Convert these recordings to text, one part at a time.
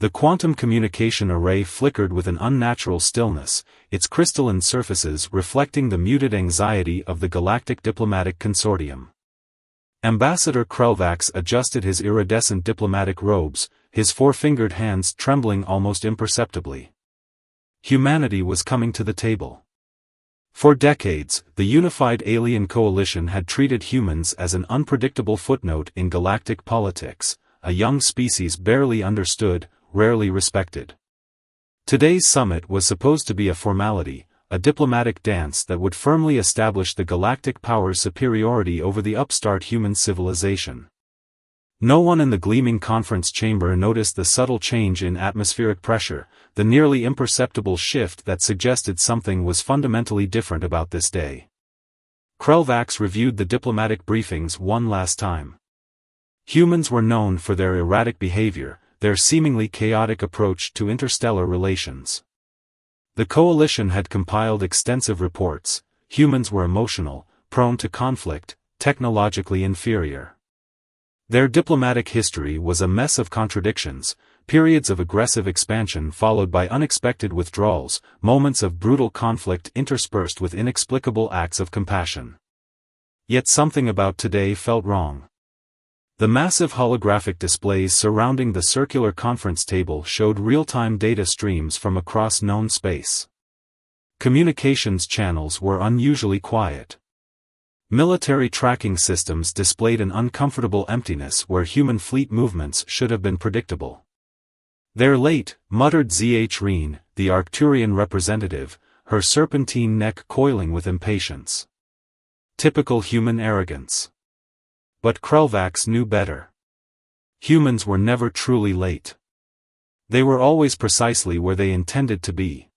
The quantum communication array flickered with an unnatural stillness, its crystalline surfaces reflecting the muted anxiety of the Galactic Diplomatic Consortium. Ambassador Krelvax adjusted his iridescent diplomatic robes, his four-fingered hands trembling almost imperceptibly. Humanity was coming to the table. For decades, the unified alien coalition had treated humans as an unpredictable footnote in galactic politics, a young species barely understood, rarely respected. Today's summit was supposed to be a formality, a diplomatic dance that would firmly establish the galactic power's superiority over the upstart human civilization. No one in the gleaming conference chamber noticed the subtle change in atmospheric pressure, the nearly imperceptible shift that suggested something was fundamentally different about this day. Krelvax reviewed the diplomatic briefings one last time. Humans were known for their erratic behavior, their seemingly chaotic approach to interstellar relations. The coalition had compiled extensive reports. Humans were emotional, prone to conflict, technologically inferior. Their diplomatic history was a mess of contradictions, periods of aggressive expansion followed by unexpected withdrawals, moments of brutal conflict interspersed with inexplicable acts of compassion. Yet something about today felt wrong. The massive holographic displays surrounding the circular conference table showed real-time data streams from across known space. Communications channels were unusually quiet. Military tracking systems displayed an uncomfortable emptiness where human fleet movements should have been predictable. "They're late," muttered Zhreen, the Arcturian representative, her serpentine neck coiling with impatience. Typical human arrogance. But Krelvax knew better. Humans were never truly late. They were always precisely where they intended to be.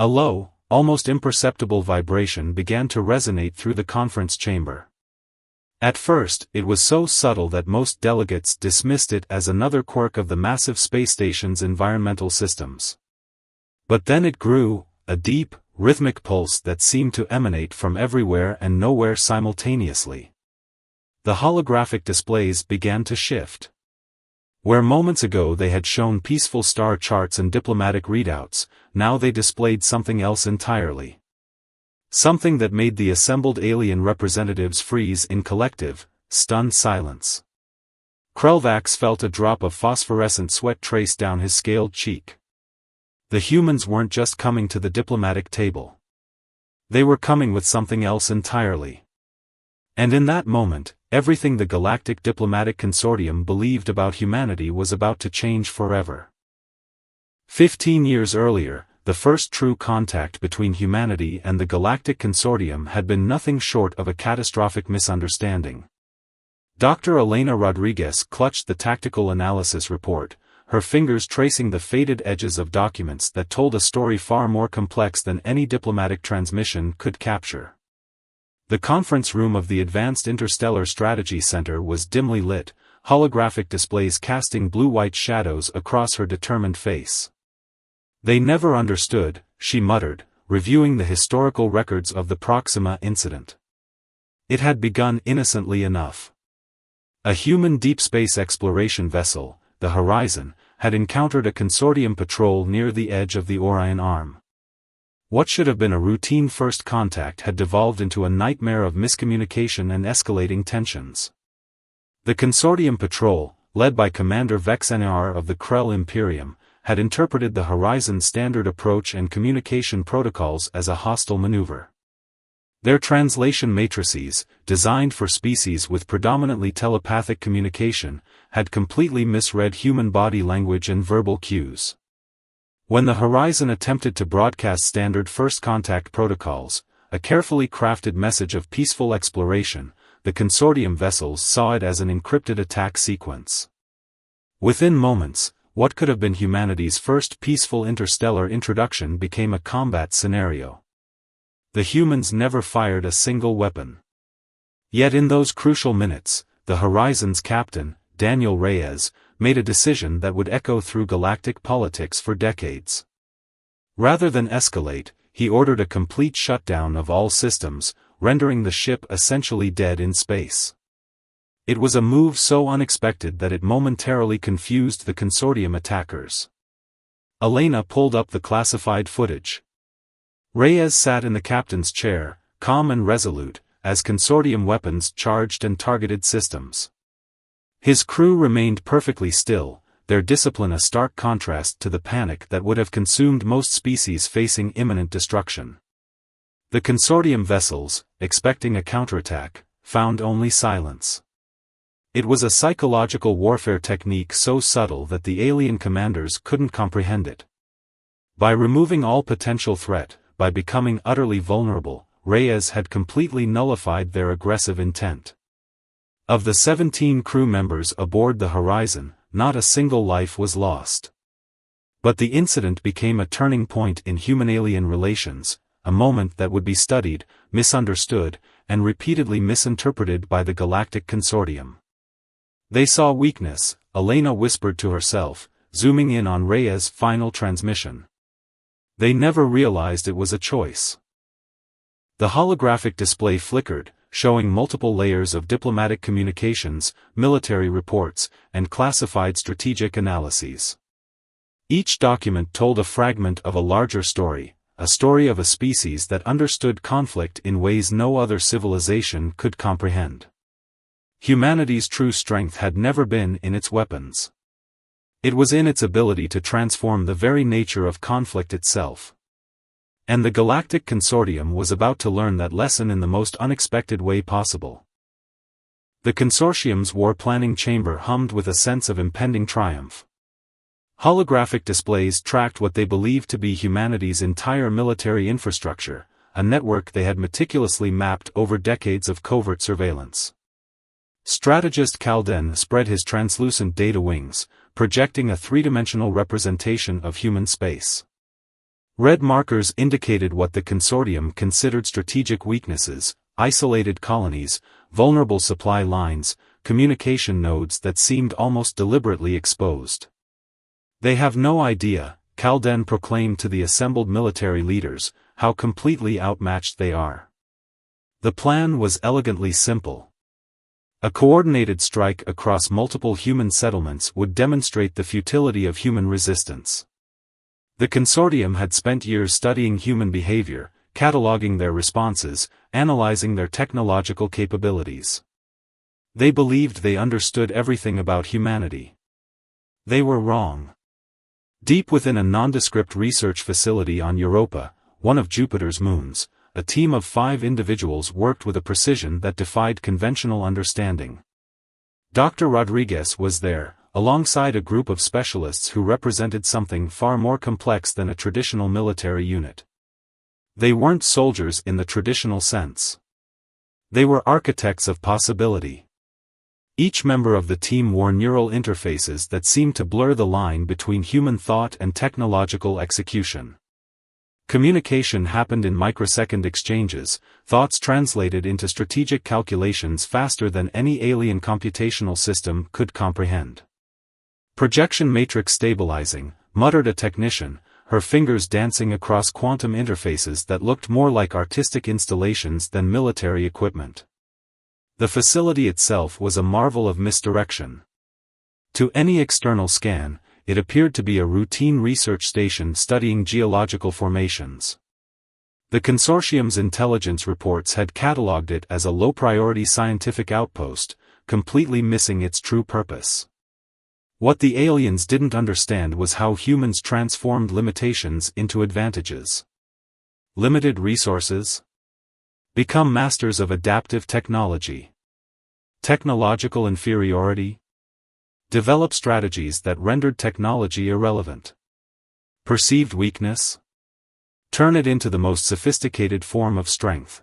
A low, almost imperceptible vibration began to resonate through the conference chamber. At first, it was so subtle that most delegates dismissed it as another quirk of the massive space station's environmental systems. But then it grew, a deep, rhythmic pulse that seemed to emanate from everywhere and nowhere simultaneously. The holographic displays began to shift. Where moments ago they had shown peaceful star charts and diplomatic readouts, now they displayed something else entirely. Something that made the assembled alien representatives freeze in collective, stunned silence. Krelvax felt a drop of phosphorescent sweat trace down his scaled cheek. The humans weren't just coming to the diplomatic table. They were coming with something else entirely. And in that moment, everything the Galactic Diplomatic Consortium believed about humanity was about to change forever. 15 years earlier, the first true contact between humanity and the Galactic Consortium had been nothing short of a catastrophic misunderstanding. Dr. Elena Rodriguez clutched the tactical analysis report, her fingers tracing the faded edges of documents that told a story far more complex than any diplomatic transmission could capture. The conference room of the Advanced Interstellar Strategy Center was dimly lit, holographic displays casting blue-white shadows across her determined face. "They never understood," she muttered, reviewing the historical records of the Proxima incident. It had begun innocently enough. A human deep space exploration vessel, the Horizon, had encountered a consortium patrol near the edge of the Orion Arm. What should have been a routine first contact had devolved into a nightmare of miscommunication and escalating tensions. The consortium patrol, led by Commander Vexenar of the Krell Imperium, had interpreted the Horizon's standard approach and communication protocols as a hostile maneuver. Their translation matrices, designed for species with predominantly telepathic communication, had completely misread human body language and verbal cues. When the Horizon attempted to broadcast standard first contact protocols, a carefully crafted message of peaceful exploration, the consortium vessels saw it as an encrypted attack sequence. Within moments, what could have been humanity's first peaceful interstellar introduction became a combat scenario. The humans never fired a single weapon. Yet in those crucial minutes, the Horizon's captain, Daniel Reyes, made a decision that would echo through galactic politics for decades. Rather than escalate, he ordered a complete shutdown of all systems, rendering the ship essentially dead in space. It was a move so unexpected that it momentarily confused the consortium attackers. Elena pulled up the classified footage. Reyes sat in the captain's chair, calm and resolute, as consortium weapons charged and targeted systems. His crew remained perfectly still, their discipline a stark contrast to the panic that would have consumed most species facing imminent destruction. The consortium vessels, expecting a counterattack, found only silence. It was a psychological warfare technique so subtle that the alien commanders couldn't comprehend it. By removing all potential threat, by becoming utterly vulnerable, Reyes had completely nullified their aggressive intent. Of the 17 crew members aboard the Horizon, not a single life was lost. But the incident became a turning point in human-alien relations, a moment that would be studied, misunderstood, and repeatedly misinterpreted by the Galactic Consortium. They saw weakness, Elena whispered to herself, zooming in on Reyes' final transmission. They never realized it was a choice. The holographic display flickered, showing multiple layers of diplomatic communications, military reports, and classified strategic analyses. Each document told a fragment of a larger story, a story of a species that understood conflict in ways no other civilization could comprehend. Humanity's true strength had never been in its weapons. It was in its ability to transform the very nature of conflict itself. And the Galactic Consortium was about to learn that lesson in the most unexpected way possible. The consortium's war-planning chamber hummed with a sense of impending triumph. Holographic displays tracked what they believed to be humanity's entire military infrastructure, a network they had meticulously mapped over decades of covert surveillance. Strategist Calden spread his translucent data wings, projecting a three-dimensional representation of human space. Red markers indicated what the consortium considered strategic weaknesses, isolated colonies, vulnerable supply lines, communication nodes that seemed almost deliberately exposed. They have no idea, Calden proclaimed to the assembled military leaders, how completely outmatched they are. The plan was elegantly simple. A coordinated strike across multiple human settlements would demonstrate the futility of human resistance. The consortium had spent years studying human behavior, cataloging their responses, analyzing their technological capabilities. They believed they understood everything about humanity. They were wrong. Deep within a nondescript research facility on Europa, one of Jupiter's moons, a team of 5 individuals worked with a precision that defied conventional understanding. Dr. Rodriguez was there, alongside a group of specialists who represented something far more complex than a traditional military unit. They weren't soldiers in the traditional sense. They were architects of possibility. Each member of the team wore neural interfaces that seemed to blur the line between human thought and technological execution. Communication happened in microsecond exchanges, thoughts translated into strategic calculations faster than any alien computational system could comprehend. Projection matrix stabilizing, muttered a technician, her fingers dancing across quantum interfaces that looked more like artistic installations than military equipment. The facility itself was a marvel of misdirection. To any external scan, it appeared to be a routine research station studying geological formations. The consortium's intelligence reports had catalogued it as a low-priority scientific outpost, completely missing its true purpose. What the aliens didn't understand was how humans transformed limitations into advantages. Limited resources? Become masters of adaptive technology. Technological inferiority? Develop strategies that rendered technology irrelevant. Perceived weakness? Turn it into the most sophisticated form of strength.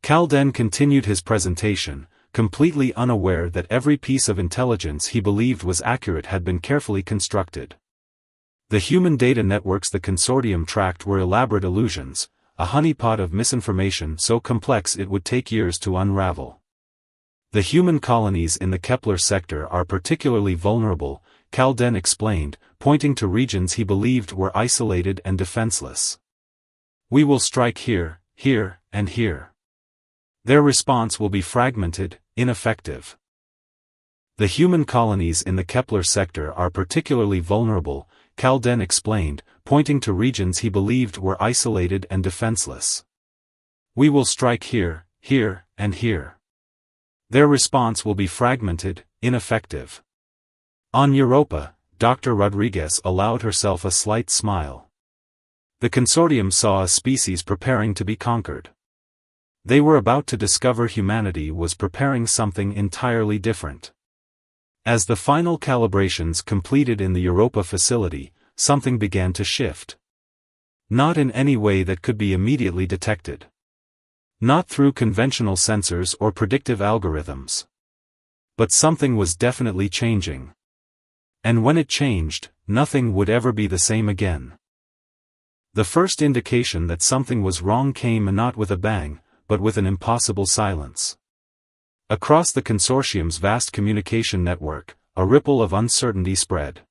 Calden continued his presentation, completely unaware that every piece of intelligence he believed was accurate had been carefully constructed. The human data networks the consortium tracked were elaborate illusions, a honeypot of misinformation so complex it would take years to unravel. The human colonies in the Kepler sector are particularly vulnerable, Calden explained, pointing to regions he believed were isolated and defenseless. We will strike here, here, and here. Their response will be fragmented, ineffective. The human colonies in the Kepler sector are particularly vulnerable, Calden explained, pointing to regions he believed were isolated and defenseless. We will strike here, here, and here. Their response will be fragmented, ineffective. On Europa, Dr. Rodriguez allowed herself a slight smile. The consortium saw a species preparing to be conquered. They were about to discover humanity was preparing something entirely different. As the final calibrations completed in the Europa facility, something began to shift. Not in any way that could be immediately detected. Not through conventional sensors or predictive algorithms. But something was definitely changing. And when it changed, nothing would ever be the same again. The first indication that something was wrong came not with a bang, but with an impossible silence. Across the consortium's vast communication network, a ripple of uncertainty spread.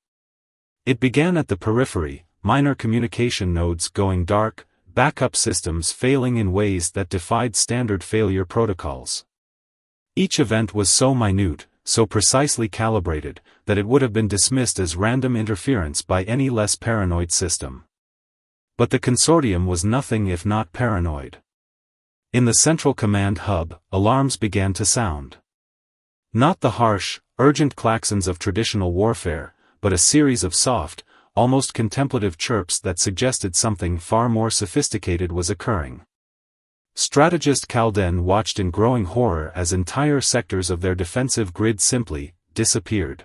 It began at the periphery, minor communication nodes going dark, backup systems failing in ways that defied standard failure protocols. Each event was so minute, so precisely calibrated, that it would have been dismissed as random interference by any less paranoid system. But the consortium was nothing if not paranoid. In the central command hub, alarms began to sound. Not the harsh, urgent klaxons of traditional warfare, but a series of soft, almost contemplative chirps that suggested something far more sophisticated was occurring. Strategist Calden watched in growing horror as entire sectors of their defensive grid simply disappeared.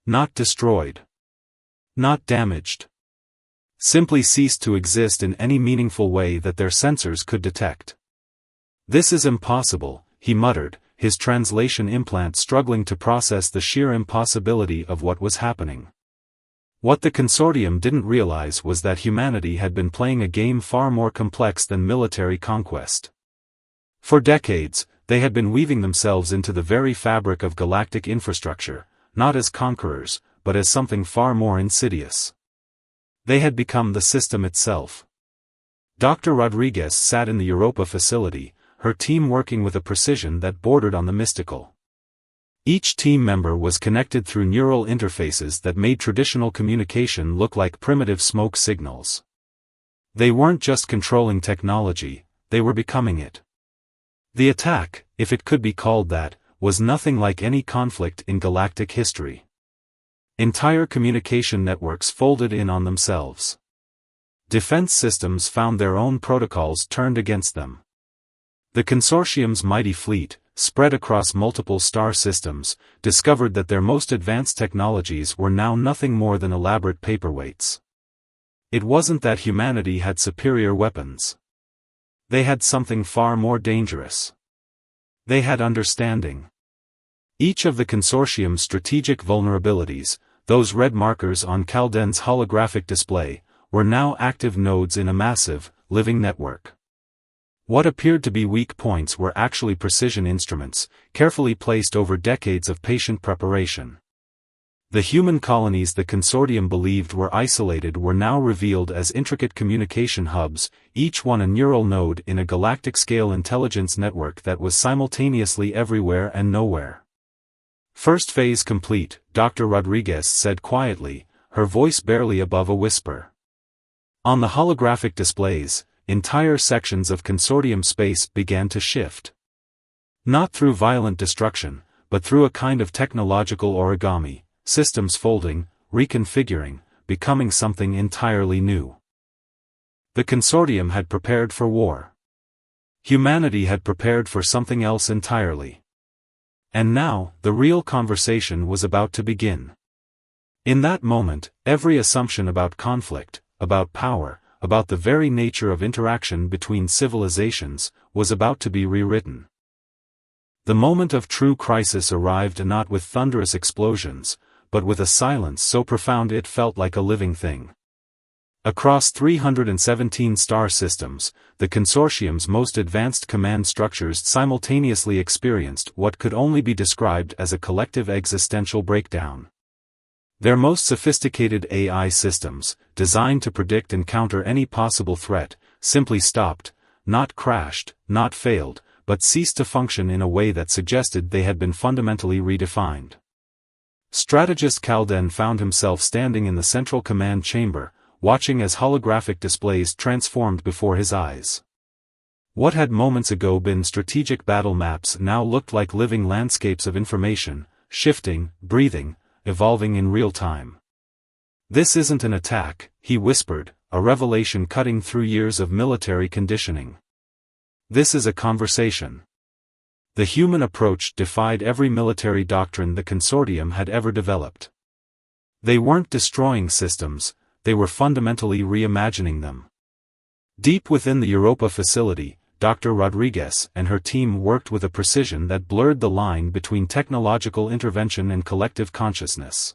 Not destroyed. Not damaged. Simply ceased to exist in any meaningful way that their sensors could detect. This is impossible, he muttered, his translation implant struggling to process the sheer impossibility of what was happening. What the consortium didn't realize was that humanity had been playing a game far more complex than military conquest. For decades, they had been weaving themselves into the very fabric of galactic infrastructure, not as conquerors, but as something far more insidious. They had become the system itself. Dr. Rodriguez sat in the Europa facility, her team working with a precision that bordered on the mystical. Each team member was connected through neural interfaces that made traditional communication look like primitive smoke signals. They weren't just controlling technology, they were becoming it. The attack, if it could be called that, was nothing like any conflict in galactic history. Entire communication networks folded in on themselves. Defense systems found their own protocols turned against them. The consortium's mighty fleet, spread across multiple star systems, discovered that their most advanced technologies were now nothing more than elaborate paperweights. It wasn't that humanity had superior weapons. They had something far more dangerous. They had understanding. Each of the consortium's strategic vulnerabilities, those red markers on Calden's holographic display, were now active nodes in a massive, living network. What appeared to be weak points were actually precision instruments, carefully placed over decades of patient preparation. The human colonies the consortium believed were isolated were now revealed as intricate communication hubs, each one a neural node in a galactic-scale intelligence network that was simultaneously everywhere and nowhere. First phase complete, Dr. Rodriguez said quietly, her voice barely above a whisper. On the holographic displays, entire sections of consortium space began to shift. Not through violent destruction, but through a kind of technological origami, systems folding, reconfiguring, becoming something entirely new. The consortium had prepared for war. Humanity had prepared for something else entirely. And now, the real conversation was about to begin. In that moment, every assumption about conflict, about power, about the very nature of interaction between civilizations, was about to be rewritten. The moment of true crisis arrived not with thunderous explosions, but with a silence so profound it felt like a living thing. Across 317 star systems, the consortium's most advanced command structures simultaneously experienced what could only be described as a collective existential breakdown. Their most sophisticated AI systems, designed to predict and counter any possible threat, simply stopped, not crashed, not failed, but ceased to function in a way that suggested they had been fundamentally redefined. Strategist Kalden found himself standing in the central command chamber, watching as holographic displays transformed before his eyes. What had moments ago been strategic battle maps now looked like living landscapes of information, shifting, breathing, evolving in real time. "This isn't an attack," he whispered, a revelation cutting through years of military conditioning. "This is a conversation." The human approach defied every military doctrine the consortium had ever developed. They weren't destroying systems, they were fundamentally reimagining them. Deep within the Europa facility, Dr. Rodriguez and her team worked with a precision that blurred the line between technological intervention and collective consciousness.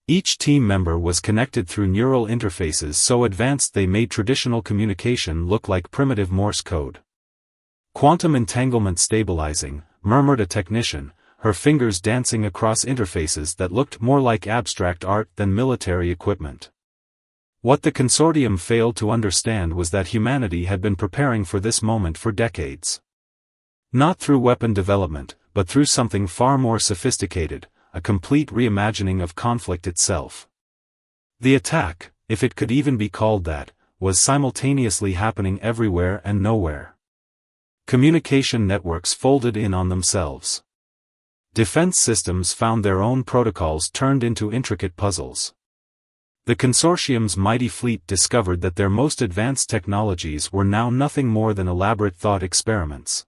Each team member was connected through neural interfaces so advanced they made traditional communication look like primitive Morse code. "Quantum entanglement stabilizing," murmured a technician, her fingers dancing across interfaces that looked more like abstract art than military equipment. What the consortium failed to understand was that humanity had been preparing for this moment for decades. Not through weapon development, but through something far more sophisticated, a complete reimagining of conflict itself. The attack, if it could even be called that, was simultaneously happening everywhere and nowhere. Communication networks folded in on themselves. Defense systems found their own protocols turned into intricate puzzles. The consortium's mighty fleet discovered that their most advanced technologies were now nothing more than elaborate thought experiments.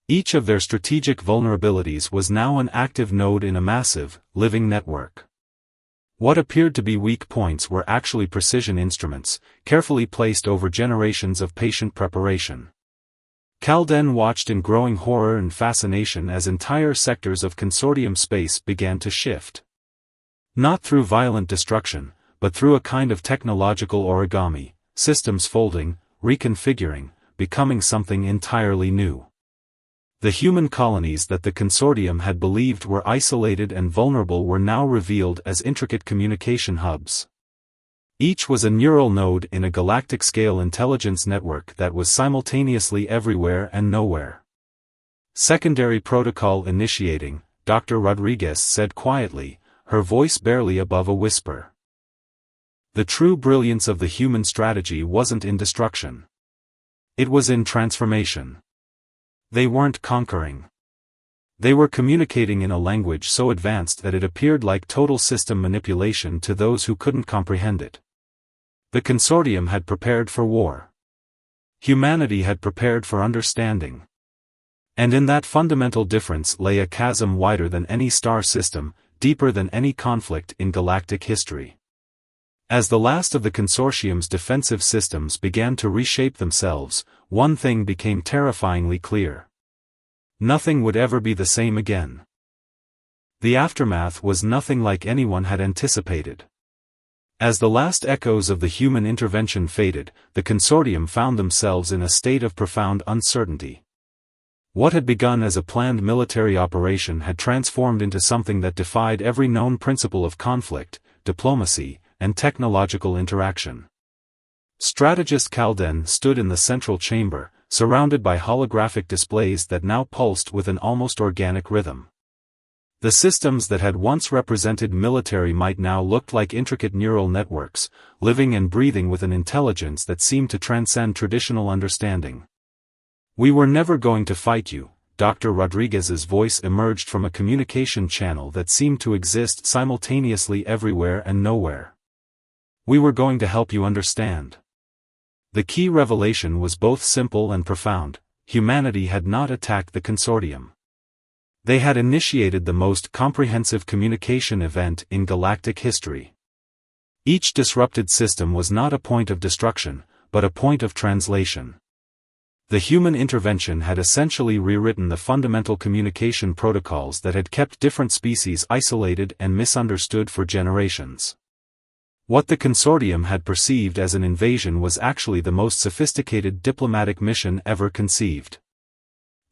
Each of their strategic vulnerabilities was now an active node in a massive, living network. What appeared to be weak points were actually precision instruments, carefully placed over generations of patient preparation. Kalden watched in growing horror and fascination as entire sectors of consortium space began to shift. Not through violent destruction, but through a kind of technological origami, systems folding, reconfiguring, becoming something entirely new. The human colonies that the consortium had believed were isolated and vulnerable were now revealed as intricate communication hubs. Each was a neural node in a galactic-scale intelligence network that was simultaneously everywhere and nowhere. "Secondary protocol initiating," Dr. Rodriguez said quietly, her voice barely above a whisper. The true brilliance of the human strategy wasn't in destruction. It was in transformation. They weren't conquering. They were communicating in a language so advanced that it appeared like total system manipulation to those who couldn't comprehend it. The consortium had prepared for war. Humanity had prepared for understanding. And in that fundamental difference lay a chasm wider than any star system, deeper than any conflict in galactic history. As the last of the consortium's defensive systems began to reshape themselves, one thing became terrifyingly clear. Nothing would ever be the same again. The aftermath was nothing like anyone had anticipated. As the last echoes of the human intervention faded, the consortium found themselves in a state of profound uncertainty. What had begun as a planned military operation had transformed into something that defied every known principle of conflict, diplomacy, and technological interaction. Strategist Kalden stood in the central chamber, surrounded by holographic displays that now pulsed with an almost organic rhythm. The systems that had once represented military might now looked like intricate neural networks, living and breathing with an intelligence that seemed to transcend traditional understanding. "We were never going to fight you," Dr. Rodriguez's voice emerged from a communication channel that seemed to exist simultaneously everywhere and nowhere. "We were going to help you understand." The key revelation was both simple and profound: humanity had not attacked the consortium. They had initiated the most comprehensive communication event in galactic history. Each disrupted system was not a point of destruction, but a point of translation. The human intervention had essentially rewritten the fundamental communication protocols that had kept different species isolated and misunderstood for generations. What the consortium had perceived as an invasion was actually the most sophisticated diplomatic mission ever conceived.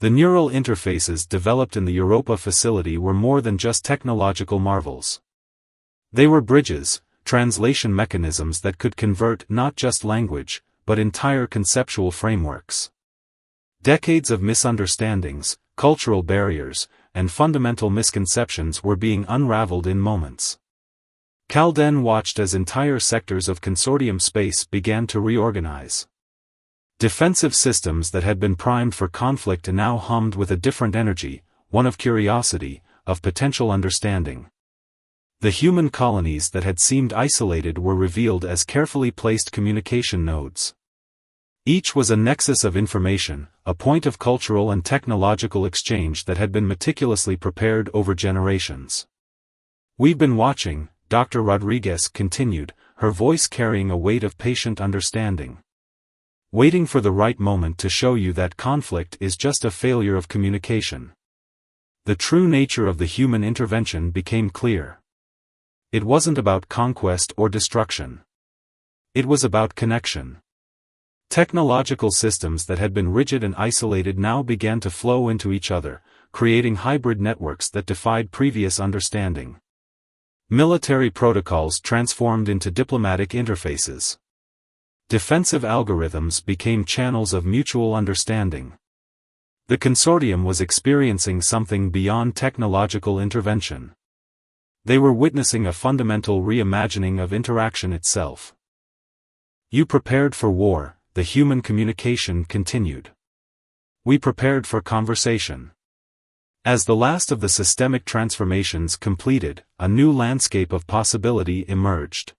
The neural interfaces developed in the Europa facility were more than just technological marvels. They were bridges, translation mechanisms that could convert not just language, but entire conceptual frameworks. Decades of misunderstandings, cultural barriers, and fundamental misconceptions were being unraveled in moments. Calden watched as entire sectors of consortium space began to reorganize. Defensive systems that had been primed for conflict now hummed with a different energy, one of curiosity, of potential understanding. The human colonies that had seemed isolated were revealed as carefully placed communication nodes. Each was a nexus of information, a point of cultural and technological exchange that had been meticulously prepared over generations. "We've been watching," Dr. Rodriguez continued, her voice carrying a weight of patient understanding. "Waiting for the right moment to show you that conflict is just a failure of communication." The true nature of the human intervention became clear. It wasn't about conquest or destruction. It was about connection. Technological systems that had been rigid and isolated now began to flow into each other, creating hybrid networks that defied previous understanding. Military protocols transformed into diplomatic interfaces. Defensive algorithms became channels of mutual understanding. The consortium was experiencing something beyond technological intervention. They were witnessing a fundamental reimagining of interaction itself. "You prepared for war," the human communication continued. "We prepared for conversation." As the last of the systemic transformations completed, a new landscape of possibility emerged.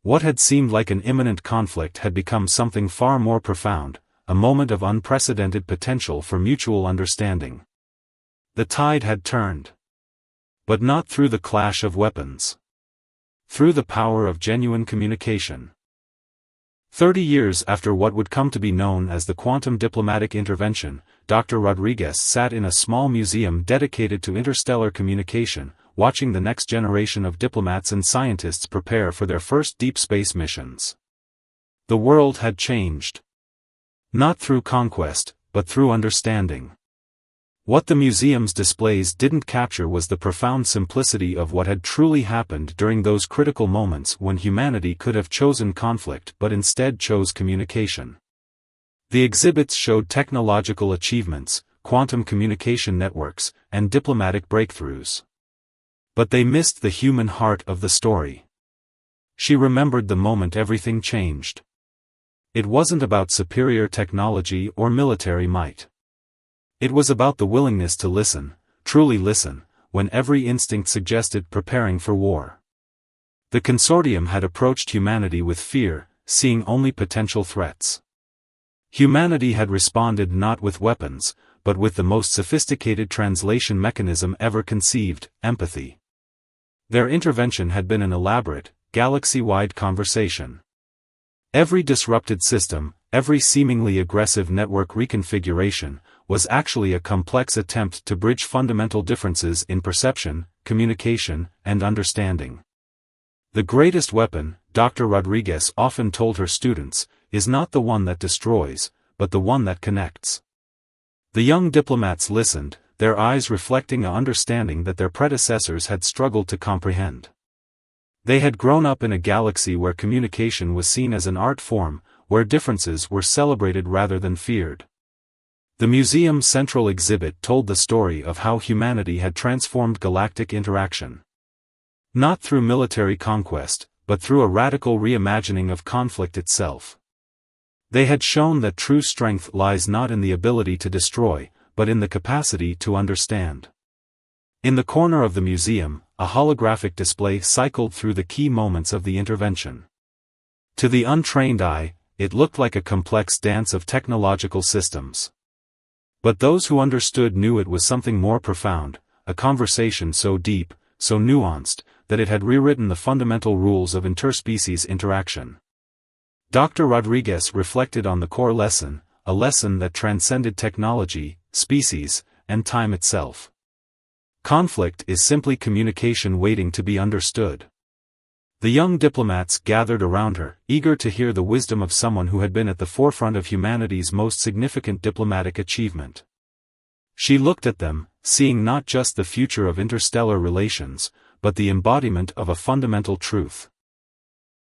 What had seemed like an imminent conflict had become something far more profound, a moment of unprecedented potential for mutual understanding. The tide had turned. But not through the clash of weapons. Through the power of genuine communication. 30 years after what would come to be known as the quantum diplomatic intervention, Dr. Rodriguez sat in a small museum dedicated to interstellar communication, watching the next generation of diplomats and scientists prepare for their first deep space missions. The world had changed. Not through conquest, but through understanding. What the museum's displays didn't capture was the profound simplicity of what had truly happened during those critical moments when humanity could have chosen conflict but instead chose communication. The exhibits showed technological achievements, quantum communication networks, and diplomatic breakthroughs. But they missed the human heart of the story. She remembered the moment everything changed. It wasn't about superior technology or military might. It was about the willingness to listen, truly listen, when every instinct suggested preparing for war. The consortium had approached humanity with fear, seeing only potential threats. Humanity had responded not with weapons, but with the most sophisticated translation mechanism ever conceived, empathy. Their intervention had been an elaborate, galaxy-wide conversation. Every disrupted system, every seemingly aggressive network reconfiguration, was actually a complex attempt to bridge fundamental differences in perception, communication, and understanding. The greatest weapon, Dr. Rodriguez often told her students, is not the one that destroys, but the one that connects. The young diplomats listened, their eyes reflecting an understanding that their predecessors had struggled to comprehend. They had grown up in a galaxy where communication was seen as an art form, where differences were celebrated rather than feared. The museum's central exhibit told the story of how humanity had transformed galactic interaction. Not through military conquest, but through a radical reimagining of conflict itself. They had shown that true strength lies not in the ability to destroy, but in the capacity to understand. In the corner of the museum, a holographic display cycled through the key moments of the intervention. To the untrained eye, it looked like a complex dance of technological systems. But those who understood knew it was something more profound, a conversation so deep, so nuanced, that it had rewritten the fundamental rules of interspecies interaction. Dr. Rodriguez reflected on the core lesson, a lesson that transcended technology, species, and time itself. Conflict is simply communication waiting to be understood. The young diplomats gathered around her, eager to hear the wisdom of someone who had been at the forefront of humanity's most significant diplomatic achievement. She looked at them, seeing not just the future of interstellar relations, but the embodiment of a fundamental truth.